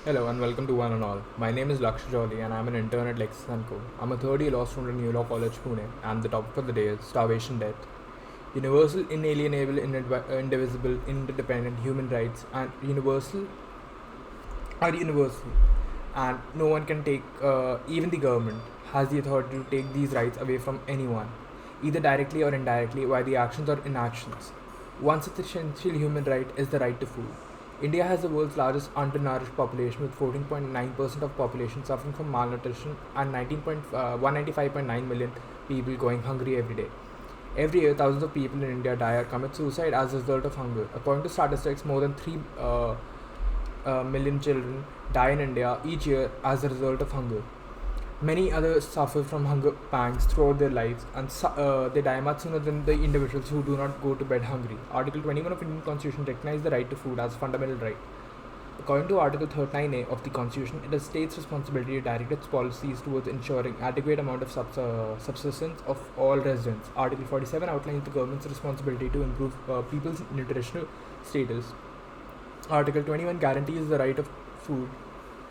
Hello and welcome to One and All. My name is Laksh Jolly and I'm an intern at Lexis & Co. I'm a third year law student at New Law College, Pune, and the topic for the day is starvation death. Universal, inalienable, indivisible, interdependent human rights and universal, and no one can take, even the government has the authority to take these rights away from anyone, either directly or indirectly, by the actions or inactions. One such essential human right is the right to food. India has the world's largest undernourished population with 14.9% of population suffering from malnutrition and 195.9 million people going hungry every day. Every year, thousands of people in India die or commit suicide as a result of hunger. According to statistics, more than 3 million children die in India each year as a result of hunger. Many others suffer from hunger pangs throughout their lives, and they die much sooner than the individuals who do not go to bed hungry. Article 21 of Indian Constitution recognizes the right to food as a fundamental right. According to Article 39A of the Constitution, it is state's responsibility to direct its policies towards ensuring adequate amount of subsistence of all residents. Article 47 outlines the government's responsibility to improve people's nutritional status. Article 21 guarantees the right of food.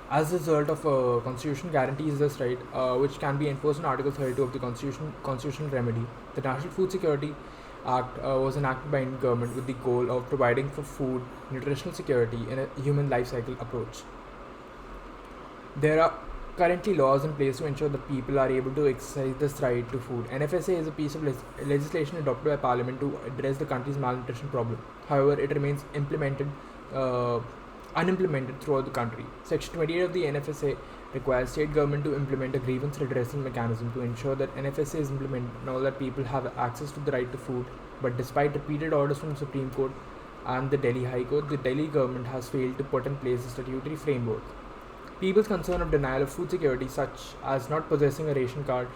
As a result of Constitution guarantees this right, which can be enforced in Article 32 of the Constitutional Remedy. The National Food Security Act was enacted by Indian government with the goal of providing for food, nutritional security in a human life cycle approach. There are currently laws in place to ensure that people are able to exercise this right to food. NFSA is a piece of legislation adopted by Parliament to address the country's malnutrition problem. However, it remains unimplemented throughout the country. Section 28 of the NFSA requires state government to implement a grievance redressal mechanism to ensure that NFSA is implemented and all that people have access to the right to food. But despite repeated orders from the Supreme Court and the Delhi High Court, the Delhi government has failed to put in place a statutory framework. People's concern of denial of food security, such as not possessing a ration card,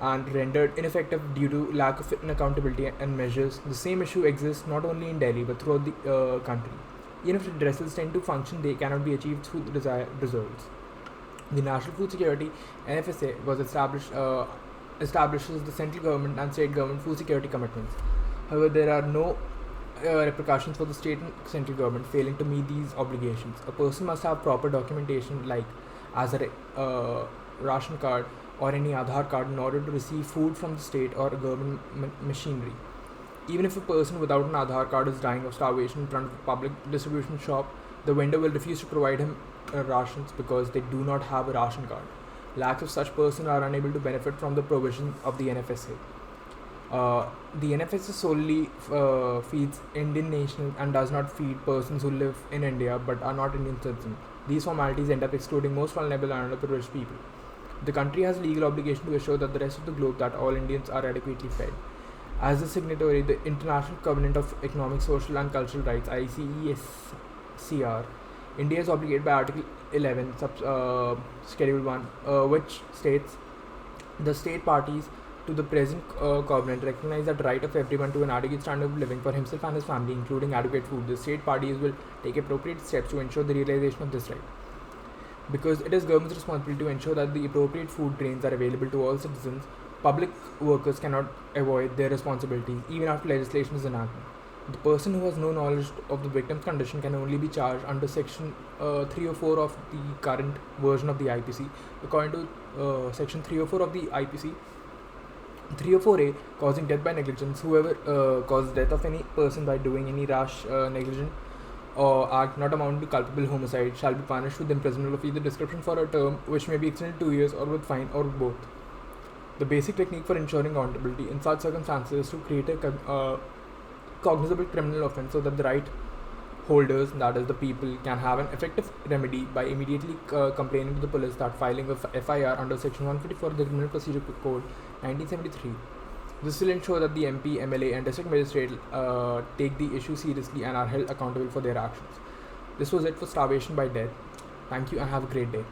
and rendered ineffective due to lack of accountability and measures. The same issue exists not only in Delhi but throughout the country. Even if redressals tend to function, they cannot be achieved through the desired results. The National Food Security (NFSA) was establishes the central government and state government food security commitments. However, there are no repercussions for the state and central government failing to meet these obligations. A person must have proper documentation, like as a ration card or any Aadhaar card, in order to receive food from the state or government machinery. Even if a person without an Aadhaar card is dying of starvation in front of a public distribution shop, the vendor will refuse to provide him rations because they do not have a ration card. Lakhs of such persons are unable to benefit from the provision of the NFSA. The NFSA solely feeds Indian nationals and does not feed persons who live in India but are not Indian citizens. These formalities end up excluding most vulnerable and underprivileged people. The country has a legal obligation to assure that the rest of the globe that all Indians are adequately fed. As a signatory, the International Covenant of Economic, Social and Cultural Rights (ICESCR), India is obligated by Article 11, Schedule 1, which states the state parties to the present covenant recognize that right of everyone to an adequate standard of living for himself and his family, including adequate food. The state parties will take appropriate steps to ensure the realization of this right. Because it is government's responsibility to ensure that the appropriate food grains are available to all citizens, public workers cannot avoid their responsibilities even after legislation is enacted. The person who has no knowledge of the victim's condition can only be charged under Section 304 of the current version of the IPC. According to Section 304 of the IPC, 304A, causing death by negligence, whoever causes death of any person by doing any rash, negligent or act not amounting to culpable homicide shall be punished with imprisonment of either description for a term which may be extended to 2 years or with fine or with both. The basic technique for ensuring accountability in such circumstances is to create a cognizable criminal offence so that the right holders, that is the people, can have an effective remedy by immediately complaining to the police that filing of FIR under Section 154 of the Criminal Procedure Code 1973. This will ensure that the MP, MLA and district magistrate take the issue seriously and are held accountable for their actions. This was it for starvation by death. Thank you and have a great day.